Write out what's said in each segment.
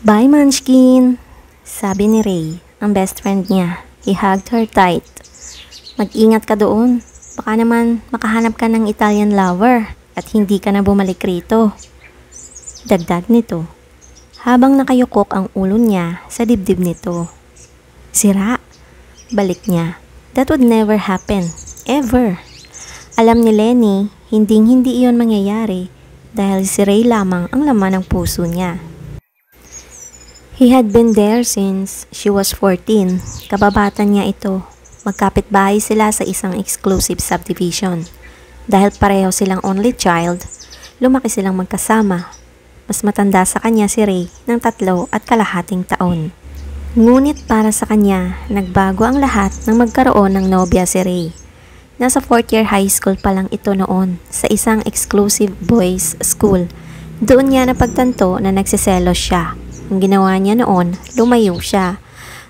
Bye, Munchkin! Sabi ni Ray, ang best friend niya. He hugged her tight. Mag-ingat ka doon. Baka naman makahanap ka ng Italian lover at hindi ka na bumalik rito. Dagdag nito, habang nakayukok ang ulo niya sa dibdib nito. Sira, balik niya. That would never happen. Ever. Alam ni Lenny, hindi iyon mangyayari dahil si Ray lamang ang laman ng puso niya. He had been there since she was 14. Kababata niya ito. Magkapit-bahay sila sa isang exclusive subdivision. Dahil pareho silang only child, lumaki silang magkasama. Mas matanda sa kanya si Ray ng 3.5 taon. Ngunit para sa kanya, nagbago ang lahat nang magkaroon ng nobya si Ray. Nasa 4th year high school pa lang ito noon sa isang exclusive boys school. Doon niya napagtanto na nagsiselos siya. Ang ginawa niya noon, lumayo siya.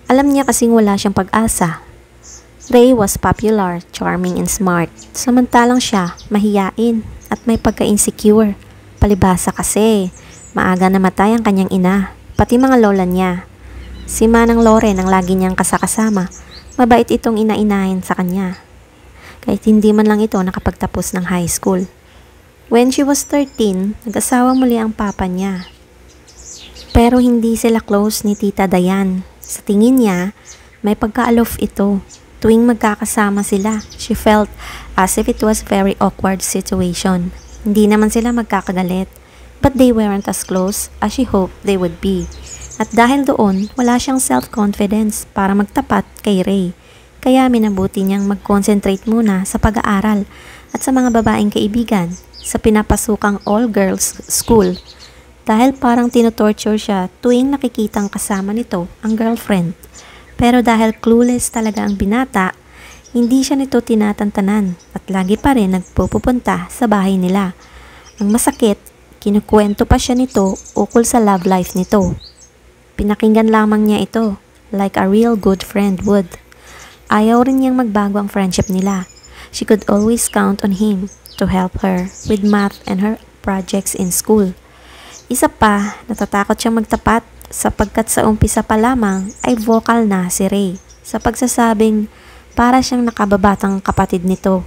Alam niya kasing wala siyang pag-asa. Ray was popular, charming and smart. Samantalang siya, mahiyain at may pagka-insecure. Palibhasa kasi, maaga namatay ang kanyang ina, pati mga lola niya. Si Manang Loren ang lagi niyang kasakasama. Mabait itong ina-inahin sa kanya. Kahit hindi man lang ito nakapagtapos ng high school. When she was 13, nag-asawa muli ang papa niya. Pero hindi sila close ni Tita Dayan. Sa tingin niya, may pagka-aloof ito. Tuwing magkakasama sila, she felt as if it was a very awkward situation. Hindi naman sila magkakagalit, but they weren't as close as she hoped they would be. At dahil doon, wala siyang self-confidence para magtapat kay Ray. Kaya minabuti niyang mag-concentrate muna sa pag-aaral at sa mga babaeng kaibigan sa pinapasukang all-girls school. Dahil parang tinotorture siya tuwing nakikitang kasama nito ang girlfriend. Pero dahil clueless talaga ang binata, hindi siya nito tinatantanan at lagi pa rin nagpupunta sa bahay nila. Ang masakit, kinukwento pa siya nito ukol sa love life nito. Pinakinggan lamang niya ito, like a real good friend would. Ayaw rin niyang magbago ang friendship nila. She could always count on him to help her with math and her projects in school. Isa pa, natatakot siyang magtapat sapagkat sa umpisa pa lamang ay vocal na si Ray sa pagsasabing para siyang nakababatang kapatid nito.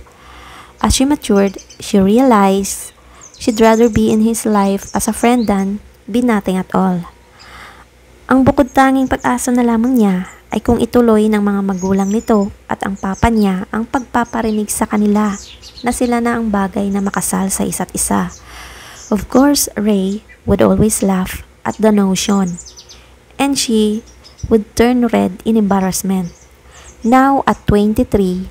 As she matured, she realized she'd rather be in his life as a friend than be nothing at all. Ang bukod tanging pag-asa na lamang niya ay kung ituloy ng mga magulang nito at ang papa niya ang pagpaparinig sa kanila na sila na ang bagay na makasal sa isa't isa. Of course, Ray would always laugh at the notion, and she would turn red in embarrassment. Now at 23,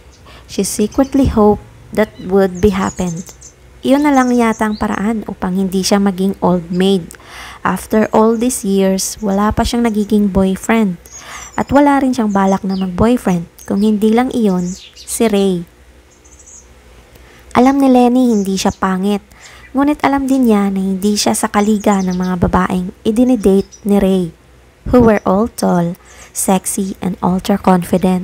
she secretly hoped that would be happened. Iyon na lang yata ang paraan upang hindi siya maging old maid. After all these years, wala pa siyang nagiging boyfriend. At wala rin siyang balak na mag-boyfriend kung hindi lang iyon si Ray. Alam ni Lenny hindi siya pangit. Ngunit alam din niya na hindi siya sa kaliga ng mga babaeng idinidate ni Ray, who were all tall, sexy, and ultra-confident.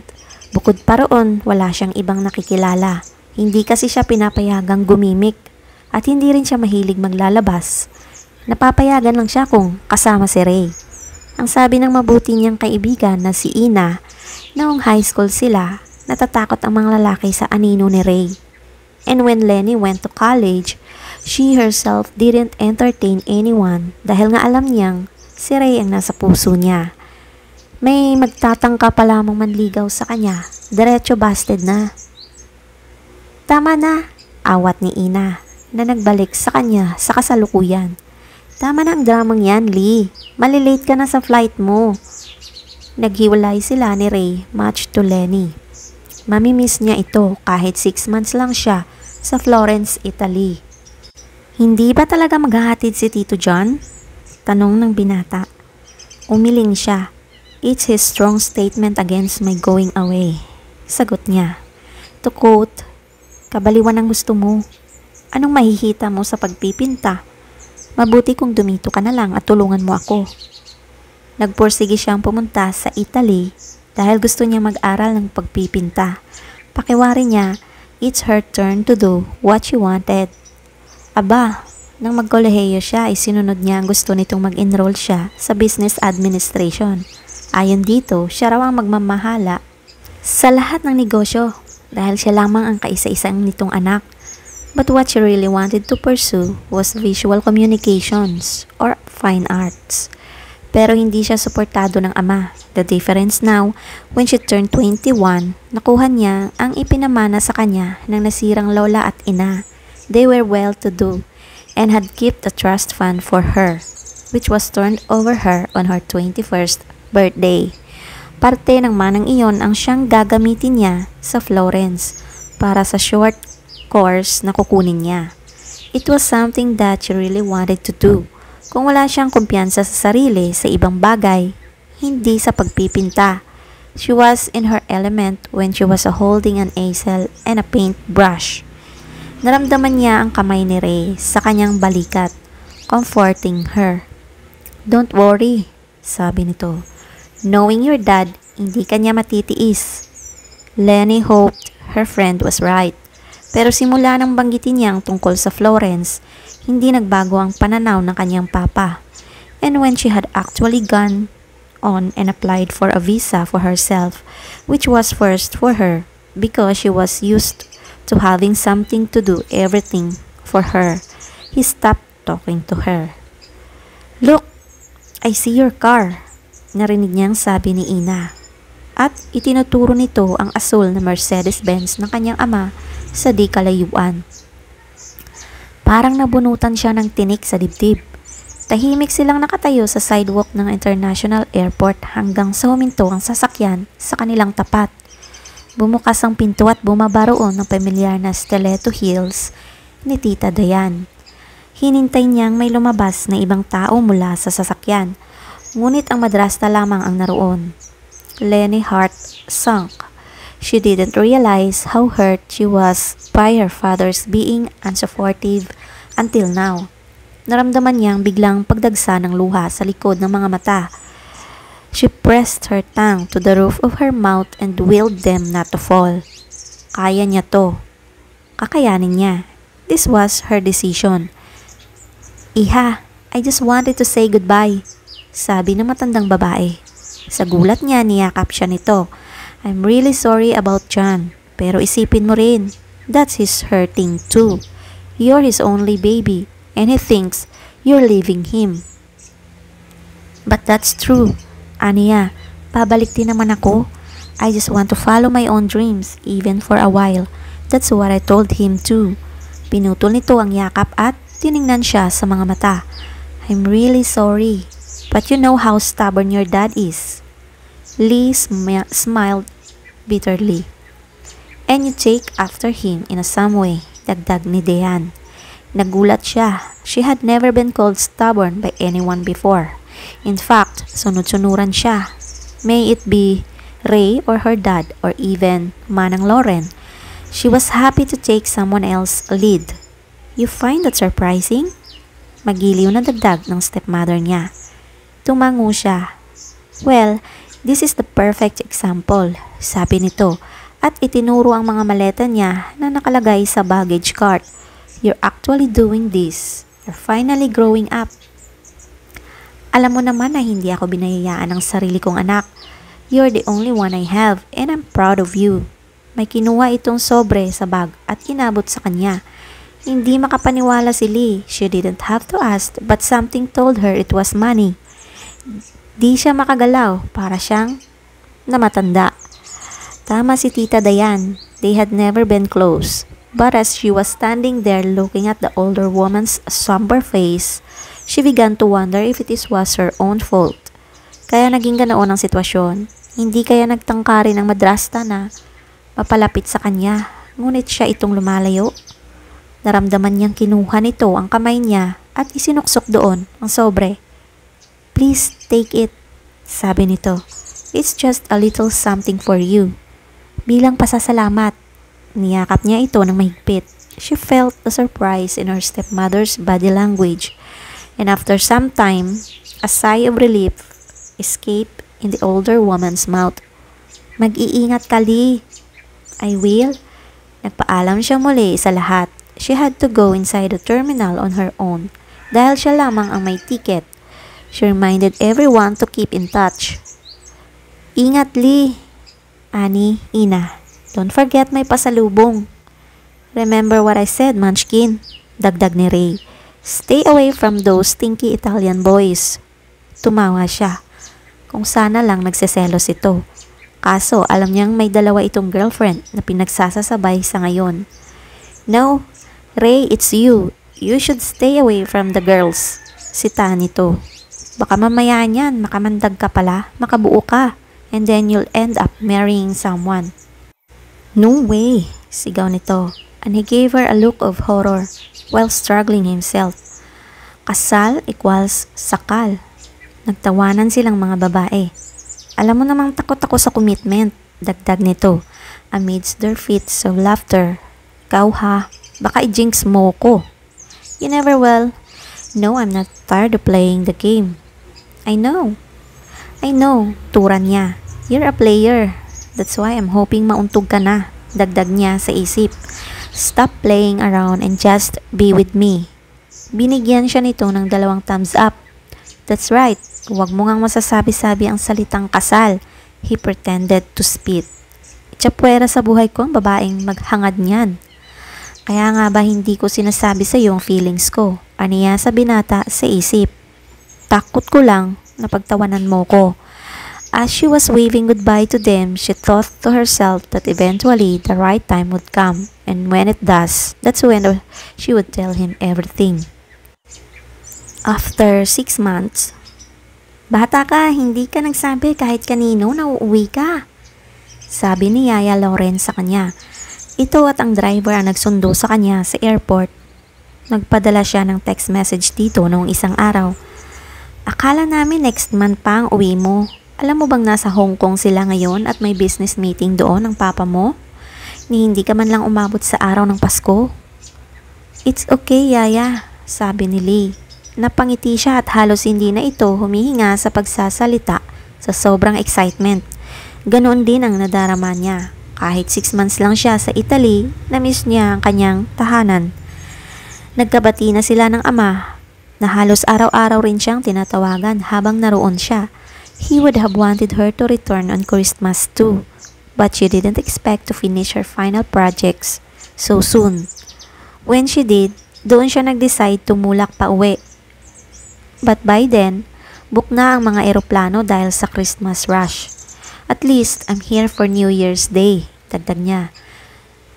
Bukod pa roon, wala siyang ibang nakikilala. Hindi kasi siya pinapayagang gumimik at hindi rin siya mahilig maglalabas. Napapayagan lang siya kung kasama si Ray. Ang sabi ng mabuti niyang kaibigan na si Ina, noong high school sila, natatakot ang mga lalaki sa anino ni Ray. And when Lenny went to college, she herself didn't entertain anyone dahil nga alam niyang si Ray ang nasa puso niya. May magtatangka pa lamang manligaw sa kanya, diretso busted na. Tama na, awat ni Ina na nagbalik sa kanya sa kasalukuyan. Tama na ang dramang yan, Lee. Malilate ka na sa flight mo. Naghiwalay sila ni Ray much to Lenny. Mamimiss niya ito kahit 6 months lang siya sa Florence, Italy. Hindi ba talaga maghahatid si Tito John? Tanong ng binata. Umiling siya. It's his strong statement against my going away. Sagot niya. To quote, kabaliwan ang gusto mo. Anong mahihita mo sa pagpipinta? Mabuti kung dumito ka na lang at tulungan mo ako. Nagpursige siyang pumunta sa Italy dahil gusto niya mag-aral ng pagpipinta. Pakiwari niya, it's her turn to do what she wanted. Aba, Nang magkolehiyo siya ay sinunod niya ang gusto nitong mag-enroll siya sa business administration. Ayon dito, siya raw ang magmamahala sa lahat ng negosyo dahil siya lamang ang kaisa-isang nitong anak. But what she really wanted to pursue was visual communications or fine arts. Pero hindi siya suportado ng ama. The difference now, when she turned 21, nakuha niya ang ipinamana sa kanya ng nasirang lola at ina. They were well-to-do and had kept a trust fund for her, which was turned over her on her 21st birthday. Parte ng manang iyon ang siyang gagamitin niya sa Florence para sa short course na kukunin niya. It was something that she really wanted to do. Kung wala siyang kumpiyansa sa sarili sa ibang bagay, hindi sa pagpipinta. She was in her element when she was holding an easel and a paintbrush. Naramdaman niya ang kamay ni Ray sa kanyang balikat, comforting her. "Don't worry," sabi nito. "Knowing your dad, hindi kanya matitiis." Lenny hoped her friend was right. Pero simula nang banggitin niyang tungkol sa Florence, hindi nagbago ang pananaw ng kanyang papa. And when she had actually gone on and applied for a visa for herself, which was first for her because she was used to having something to do everything for her, he stopped talking to her. "Look, I see your car," narinig niyang sabi ni Ina. At itinuturo nito ang asul na Mercedes-Benz ng kanyang ama sa di kalayuan. Parang nabunutan siya ng tinik sa dibdib. Tahimik silang nakatayo sa sidewalk ng International Airport hanggang sa huminto ang sasakyan sa kanilang tapat. Bumukas ang pinto at bumaba roon ng pamilyar na stiletto heels ni Tita Dayan. Hinintay niyang may lumabas na ibang tao mula sa sasakyan, ngunit ang madrasta lamang ang naroon. Lenny's heart sunk. She didn't realize how hurt she was by her father's being unsupportive until now. Naramdaman niyang biglang pagdagsa ng luha sa likod ng mga mata. She pressed her tongue to the roof of her mouth and willed them not to fall. Kaya niya to. Kakayanin niya. This was her decision. "Iha, I just wanted to say goodbye," sabi ng matandang babae. Sa gulat niya, niyakap siya nito. "I'm really sorry about John. Pero isipin mo rin, that's his hurting too. You're his only baby, and he thinks you're leaving him." "But that's true. Aniya, pabalik din naman ako. I just want to follow my own dreams, even for a while. That's what I told him too." Pinutol nito ang yakap at tiningnan siya sa mga mata. "I'm really sorry, but you know how stubborn your dad is." Lee smiled bitterly. "And you take after him in some way," dagdag ni Dayan. Nagulat siya. She had never been called stubborn by anyone before. In fact, sunod-sunuran siya. May it be Ray or her dad or even Manang Lauren. She was happy to take someone else's lead. "You find that surprising?" Magiliw na dagdag ng stepmother niya. Tumango siya. "Well, this is the perfect example," sabi nito at itinuro ang mga maleta niya na nakalagay sa baggage cart. "You're actually doing this. You're finally growing up. Alam mo naman na hindi ako binayayaan ng sarili kong anak. You're the only one I have and I'm proud of you." May kinuha itong sobre sa bag at inabot sa kanya. Hindi makapaniwala si Lee. She didn't have to ask but something told her it was money. Di siya makagalaw, para siyang namatanda. Tama si Tita Dayan. They had never been close. But as she was standing there looking at the older woman's somber face, she began to wonder if it was her own fault. Kaya naging ganoon ang sitwasyon. Hindi kaya nagtangka rin ang madrasta na mapalapit sa kanya, ngunit siya itong lumalayo. Naramdaman niyang kinuha nito ang kamay niya at isinuksok doon ang sobre. "Please take it," sabi nito. "It's just a little something for you." Bilang pasasalamat, niyakap niya ito ng mahigpit. She felt the surprise in her stepmother's body language. And after some time, a sigh of relief escaped in the older woman's mouth. "Mag-iingat ka, Lee." "I will." Nagpaalam siya muli sa lahat. she had to go inside the terminal on her own dahil siya lamang ang may ticket. She reminded everyone to keep in touch. Ingat, Lee. Annie, Ina, don't forget may pasalubong. Remember what I said, Munchkin? Dagdag ni Ray. Stay away from those stinky Italian boys. Tumawa siya. Kung sana lang nagseselos ito. Kaso alam niyang may dalawa itong girlfriend na pinagsasasabay sa ngayon. No, Ray, it's you. You should stay away from the girls. Sita nito. Baka mamaya niyan, makamandag ka pala, makabuo ka, and then you'll end up marrying someone. No way, sigaw nito, and he gave her a look of horror while struggling himself. Kasal equals sakal. Nagtawanan silang mga babae. Alam mo namang takot ako sa commitment, dagdag nito, amidst their fits of laughter. Ikaw ha, baka i-jinx mo ko. You never will. No, I'm not tired of playing the game. I know, tura niya. You're a player. That's why I'm hoping mauntog ka na, dagdag niya sa isip. Stop playing around and just be with me. Binigyan siya nito ng 2 thumbs up. That's right, huwag mo ngang masasabi-sabi ang salitang kasal. He pretended to spit. Itsapwera sa buhay ko ang babaeng maghangad niyan. Kaya nga ba hindi ko sinasabi sa iyo ang feelings ko? Aniya sa binata sa isip. Takot ko lang na pagtawanan mo ko. As she was waving goodbye to them, she thought to herself that eventually the right time would come. And when it does, that's when she would tell him everything. After 6 months, bata ka, hindi ka nagsabi kahit kanino na uuwi ka. Sabi ni Yaya Lauren sa kanya. Ito at ang driver ang nagsundo sa kanya sa airport. Nagpadala siya ng text message dito noong isang araw. Akala namin next month pa ang uwi mo. Alam mo bang nasa Hong Kong sila ngayon at may business meeting doon ang papa mo? Ni hindi ka man lang umabot sa araw ng Pasko. It's okay, Yaya, sabi ni Lee. Napangiti siya at halos hindi na ito humihinga sa pagsasalita sa sobrang excitement. Ganoon din ang nadarama niya. Kahit 6 months lang siya sa Italy, na-miss niya ang kanyang tahanan. Nagkabati na sila ng ama na halos araw-araw rin siyang tinatawagan habang naroon siya. He would have wanted her to return on Christmas too, but she didn't expect to finish her final projects so soon. When she did, doon siya nag-decide tumulak pa uwi. But by then, book na ang mga eroplano dahil sa Christmas rush. At least, I'm here for New Year's Day, dagdag niya.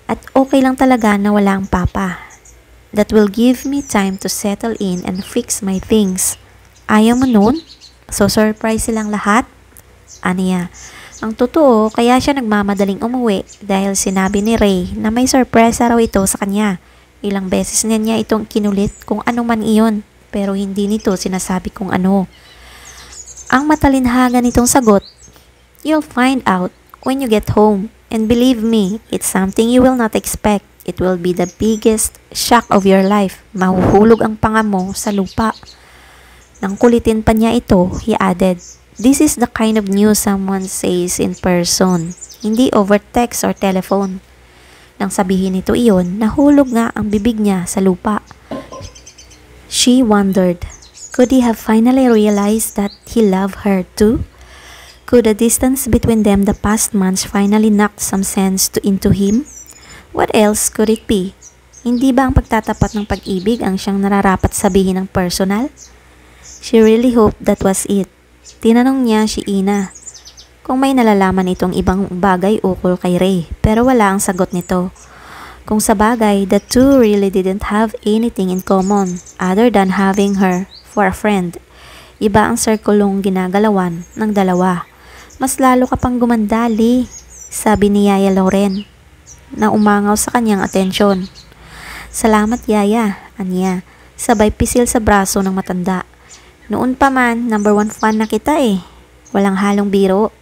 At okay lang talaga na wala ang papa. That will give me time to settle in and fix my things. Ayaw mo nun? So surprise silang lahat? Aniya. Ang totoo, kaya siya nagmamadaling umuwi dahil sinabi ni Ray na may sorpresa raw ito sa kanya. Ilang beses niya itong kinulit kung ano man iyon, pero hindi nito sinasabi kung ano. Ang matalinhagan nitong sagot, you'll find out when you get home. And believe me, it's something you will not expect. It will be the biggest shock of your life. Mahuhulog ang panga mo sa lupa. Nang kulitin pa niya ito, he added, this is the kind of news someone says in person, hindi over text or telephone. Nang sabihin nito iyon, nahulog nga ang bibig niya sa lupa. She wondered, could he have finally realized that he loved her too? Could the distance between them the past months finally knock some sense into him? What else could it be? Hindi ba ang pagtatapat ng pag-ibig ang siyang nararapat sabihin ng personal? She really hoped that was it. Tinanong niya si Ina kung may nalalaman itong ibang bagay ukol kay Ray, pero wala ang sagot nito. Kung sa bagay, the two really didn't have anything in common other than having her for a friend. Iba ang sirkulong ginagalawan ng dalawa. Mas lalo ka pang gumanda, Lee, sabi ni Yaya Lauren na umangaw sa kanyang atensyon. Salamat, Yaya, aniya, sabay pisil sa braso ng matanda. Noon pa man, number 1 fan na kita eh. Walang halong biro.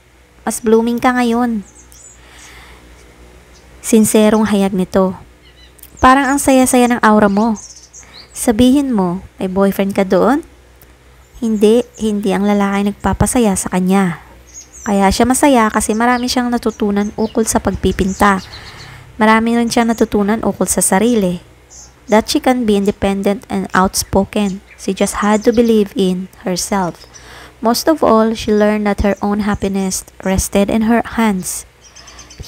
Mas blooming ka ngayon. Sinserong hayag nito. Parang ang saya-saya ng aura mo. Sabihin mo, may boyfriend ka doon? Hindi ang lalaki nagpapasaya sa kanya. Kaya siya masaya kasi marami siyang natutunan ukol sa pagpipinta. Marami rin siyang natutunan ukol sa sarili. that she can be independent and outspoken. She just had to believe in herself. Most of all, she learned that her own happiness rested in her hands.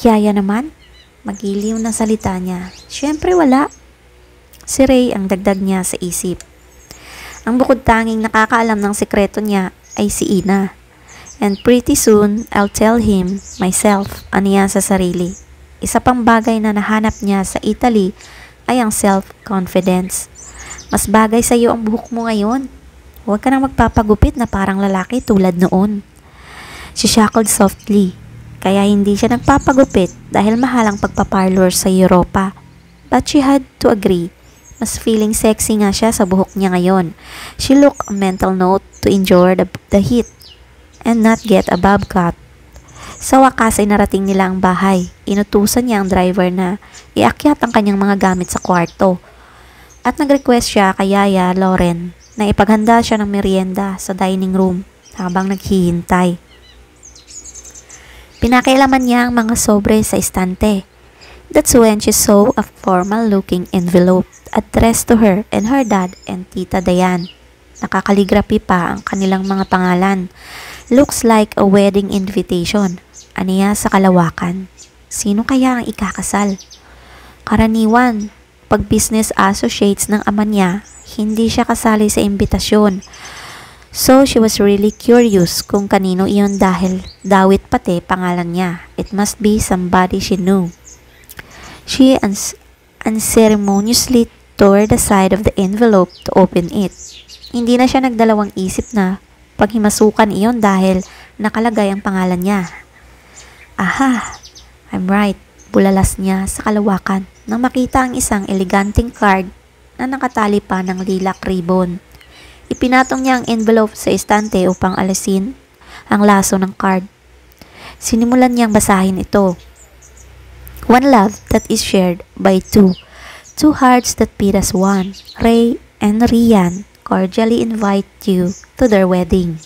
Yaya naman? Magiliw na salita niya. Siyempre wala. Si Ray ang dagdag niya sa isip. Ang bukod tanging nakakaalam ng sekreto niya ay si Ina. And pretty soon, I'll tell him myself, aniya sa sarili. Isa pang bagay na nahanap niya sa Italy ay ang self-confidence. Mas bagay sa iyo ang buhok mo ngayon. Huwag ka nang magpapagupit na parang lalaki tulad noon. She chuckled softly, kaya hindi siya nagpapagupit dahil mahal ang pagpaparlor sa Europa. But she had to agree. Mas feeling sexy nga siya sa buhok niya ngayon. She looked a mental note to endure the heat and not get a bob cut. Sa wakas ay narating nila ang bahay. Inutusan niya ang driver na iakyat ang kanyang mga gamit sa kwarto. At nag-request siya kay Yaya Lauren na ipaghanda siya ng merienda sa dining room habang naghihintay. Pinakialaman niya ang mga sobre sa estante. That's when she saw a formal-looking envelope addressed to her and her dad and Tita Dayan. Nakakaligrapi pa ang kanilang mga pangalan. Looks like a wedding invitation. Aniya sa kalawakan. Sino kaya ang ikakasal? Karaniwan, pag business associates ng ama niya, hindi siya kasali sa imbitasyon. So she was really curious kung kanino iyon dahil dawit pati pangalan niya. It must be somebody she knew. She unceremoniously tore the side of the envelope to open it. Hindi na siya nagdalawang isip na paghimasukan iyon dahil nakalagay ang pangalan niya. Aha, I'm right, bulalas niya sa kalawakan nang makita ang isang eleganteng card na nakatali pa ng lilac ribbon. Ipinatong niya ang envelope sa estante upang alisin ang laso ng card. Sinimulan niyang basahin ito. One love that is shared by two. Two hearts that beat as one. Ray and Rian cordially invite you to their wedding.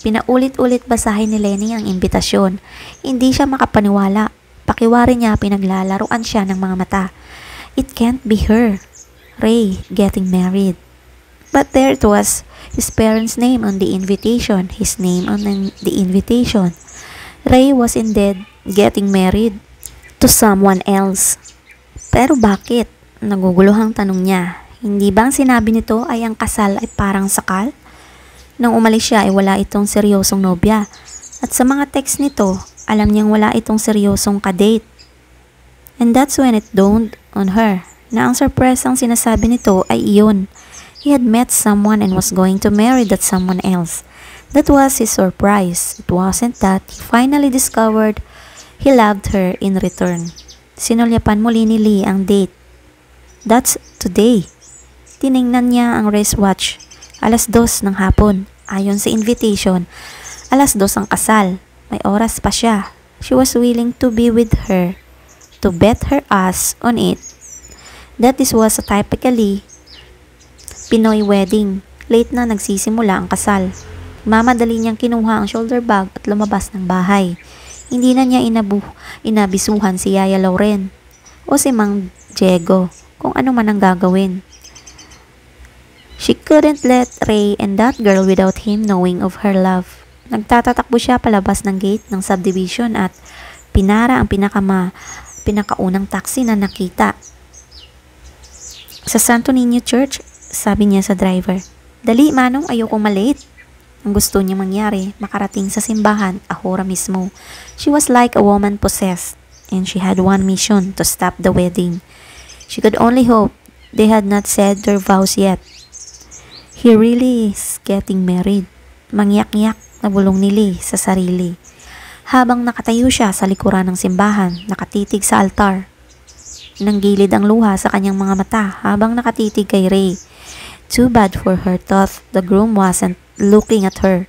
Pinaulit-ulit basahin ni Lenny ang imbitasyon. Hindi siya makapaniwala. Pakiwari niya pinaglalaruan siya ng mga mata. It can't be her. Ray getting married. But there it was, his parents' name on the invitation, his name on the invitation. Ray was indeed getting married to someone else. Pero bakit? Naguguluhang tanong niya. Hindi bang sinabi nito ay ang kasal ay parang sakal? Nang umalis siya ay wala itong seryosong nobya. At sa mga text nito, alam niyang wala itong seryosong kadate. And that's when it dawned on her na ang surprise ang sinasabi nito ay iyon. He had met someone and was going to marry that someone else. That was his surprise. It wasn't that he finally discovered he loved her in return. Sinulyapan muli ni Lee ang date. That's today. Tiningnan niya ang wristwatch. 2:00 ng hapon. Ayon sa invitation, 2:00 ang kasal. May oras pa siya. She was willing to be with her, to bet her ass on it. That this was a typically Pinoy wedding. Late na nagsisimula ang kasal. Mamadali niyang kinuha ang shoulder bag at lumabas ng bahay. Hindi na niya inabisuhan si Yaya Lauren o si Mang Diego kung ano man ang gagawin. She couldn't let Ray and that girl without him knowing of her love. Nagtatatakbo siya palabas ng gate ng subdivision at pinara ang pinakaunang taxi na nakita. Sa Santo Niño Church, sabi niya sa driver. Dali manong, ayokong malate. Ang gusto niya mangyari, makarating sa simbahan, ahora mismo. She was like a woman possessed, and she had one mission, to stop the wedding. She could only hope they had not said their vows yet. He really is getting married. Mangyak-ngyak na bulong ni Lee sa sarili. Habang nakatayo siya sa likuran ng simbahan, nakatitig sa altar. Nanggilid ang luha sa kanyang mga mata habang nakatitig kay Ray. Too bad for her thought the groom wasn't looking at her,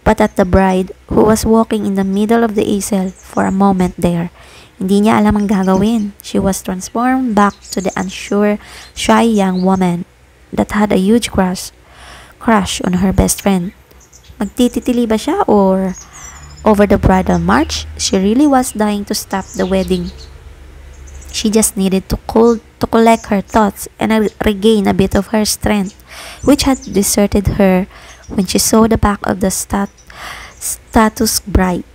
but at the bride who was walking in the middle of the aisle for a moment there. Hindi niya alam ang gagawin. She was transformed back to the unsure, shy young woman that had a huge crush on her best friend. Magtititili ba siya or over the bridal march? She really was dying to stop the wedding. She just needed to collect her thoughts and regain a bit of her strength, which had deserted her when she saw the back of the status bride.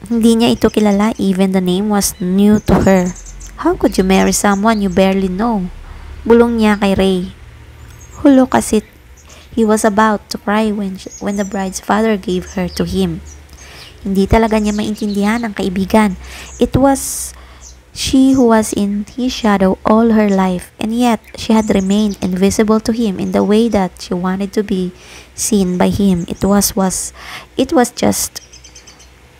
Hindi niya ito kilala, even the name was new to her. How could you marry someone you barely know? Bulong niya kay Ray, who looked as if he was about to cry when the bride's father gave her to him. Hindi talaga niya maintindihan ang kaibigan. It was she who was in his shadow all her life, and yet she had remained invisible to him in the way that she wanted to be seen by him. It was just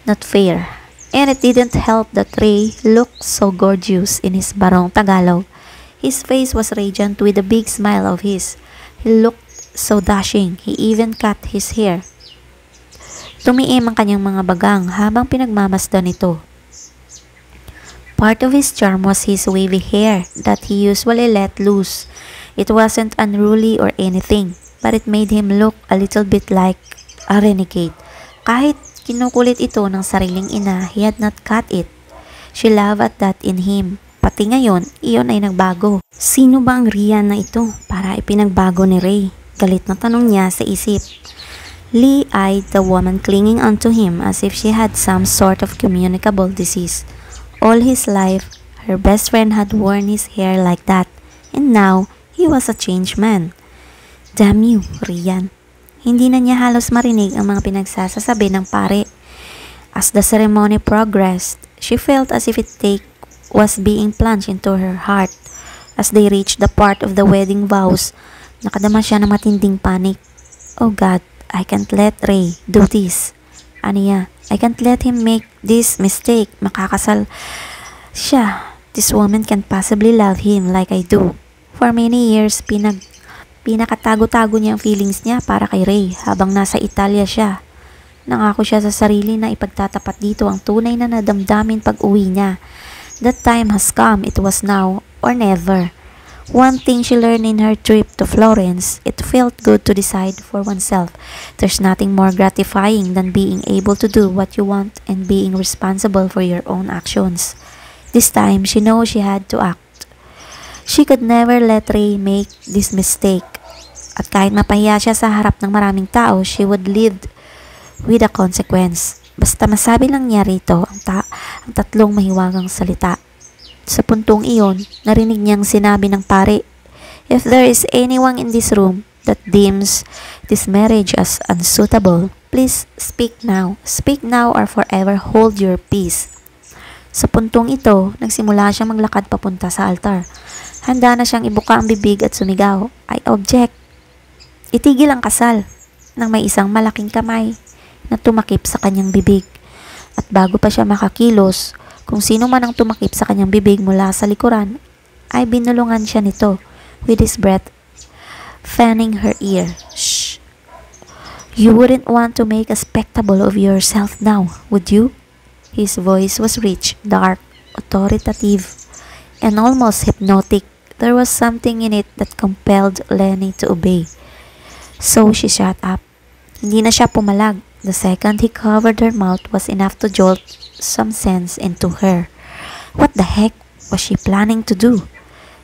not fair. And it didn't help that Ray looked so gorgeous in his barong Tagalog. His face was radiant with a big smile of his. He looked so dashing. He even cut his hair. Tumiim ang kanyang mga bagang habang pinagmamasdan ito. Part of his charm was his wavy hair that he usually let loose. It wasn't unruly or anything, but it made him look a little bit like a renegade. Kahit kinukulit ito ng sariling ina, he had not cut it. She laughed at that in him. Pati ngayon, iyon ay nagbago. Sino ba ang Rian na ito para ipinagbago ni Ray? Galit na tanong niya sa isip. Lee eyed the woman clinging onto him as if she had some sort of communicable disease. All his life, her best friend had worn his hair like that, and now he was a changed man. Damn you, Rian. Hindi na niya halos marinig ang mga pinagsasasabi ng pare. As the ceremony progressed, she felt as if was being plunged into her heart. As they reached the part of the wedding vows, nakadama siya ng matinding panic. Oh God, I can't let Ray do this. Aniya, I can't let him make this mistake. Makakasal siya. This woman can't possibly love him like I do. For many years, pinakatago-tago niya ang feelings niya para kay Ray habang nasa Italia siya. Nangako siya sa sarili na ipagtatapat dito ang tunay na nadamdamin pag-uwi niya. That time has come. It was now or never. One thing she learned in her trip to Florence, it felt good to decide for oneself. There's nothing more gratifying than being able to do what you want and being responsible for your own actions. This time, she knows she had to act. She could never let Ray make this mistake. At kahit mapahiya siya sa harap ng maraming tao, she would live with a consequence. Basta masabi lang niya rito ang tatlong mahiwagang salita. Sa puntong iyon, narinig niyang sinabi ng pare, if there is anyone in this room that deems this marriage as unsuitable, please speak now. Speak now or forever hold your peace. Sa puntong ito, nagsimula siyang maglakad papunta sa altar. Handa na siyang ibuka ang bibig at sumigaw, I object. Itigil ang kasal nang may isang malaking kamay na tumakip sa kanyang bibig. At bago pa siya makakilos, kung sino man ang tumakip sa kanyang bibig mula sa likuran, ay binulungan siya nito with his breath, fanning her ear. Shh! You wouldn't want to make a spectacle of yourself now, would you? His voice was rich, dark, authoritative, and almost hypnotic. There was something in it that compelled Lenny to obey. So she shut up. Hindi na siya pumalag. The second he covered her mouth was enough to jolt some sense into her. What the heck was she planning to do?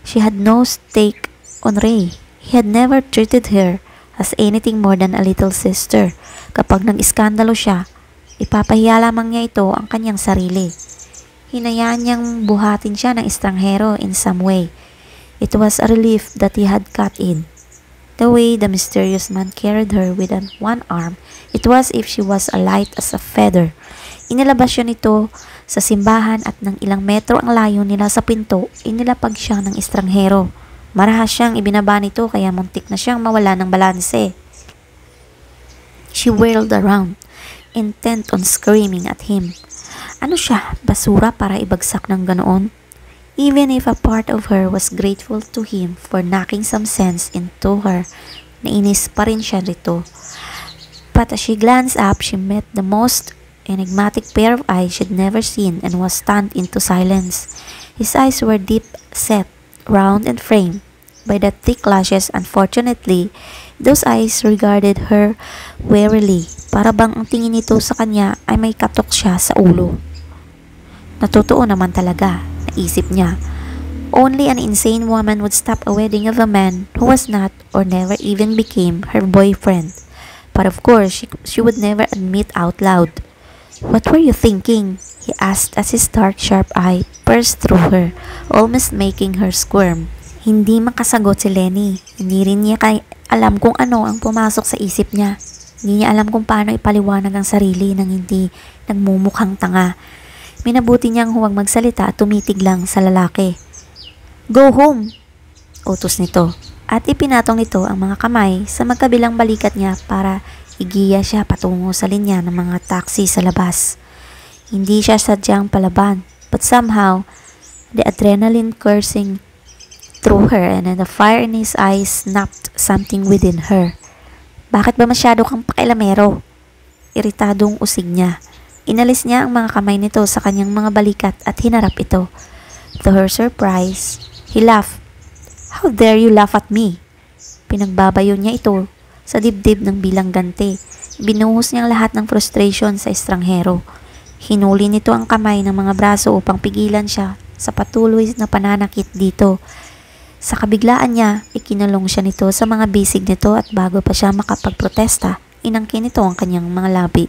She had no stake on Ray. He had never treated her as anything more than a little sister. Kapag nag-iskandalo siya, ipapahiya lamang niya ito ang kanyang sarili. Hinayaan niyang buhatin siya ng estranghero in some way. It was a relief that he had cut in. The way the mysterious man carried her with one arm, it was as if she was light as a feather. Inilabas siya nito sa simbahan at ng ilang metro ang layo nila sa pinto, inilapag siya ng estranghero. Marahas siyang ibinaba nito kaya muntik na siyang mawala ng balanse. She whirled around, intent on screaming at him. Ano siya, basura para ibagsak ng ganoon? Even if a part of her was grateful to him for knocking some sense into her, nainis pa rin siya rito. But as she glanced up, she met the most enigmatic pair of eyes she'd never seen and was stunned into silence. His eyes were deep set, round and framed by the thick lashes. Unfortunately, those eyes regarded her warily. Para bang ang tingin nito sa kanya ay may katok siya sa ulo. Natotoo naman talaga, naisip niya. Only an insane woman would stop a wedding of a man who was not or never even became her boyfriend. But of course, she would never admit out loud. "What were you thinking?" he asked as his dark, sharp eye pierced through her, almost making her squirm. Hindi makasagot si Lenny. Hindi rin niya alam kung ano ang pumasok sa isip niya. Hindi niya alam kung paano ipaliwanag ang sarili nang hindi nagmumukhang tanga. Minabuti niyang huwag magsalita at tumitig lang sa lalaki. "Go home!" utos nito. At ipinatong nito ang mga kamay sa magkabilang balikat niya para igiya siya patungo sa linya ng mga taxi sa labas. Hindi siya sadyang palaban, but somehow, the adrenaline coursing through her and the fire in his eyes snapped something within her. "Bakit ba masyado kang pakilamero?" Iritadong usig niya. Inalis niya ang mga kamay nito sa kanyang mga balikat at hinarap ito. To her surprise, he laughed. "How dare you laugh at me?" Pinagbabayo niya ito sa dibdib ng bilang ganti. Binuhos niyang lahat ng frustration sa estranghero. Hinuli nito ang kamay ng mga braso upang pigilan siya sa patuloy na pananakit dito. Sa kabiglaan niya, ikinulong siya nito sa mga bisig nito at bago pa siya makapagprotesta, inangkin nito ang kanyang mga labi.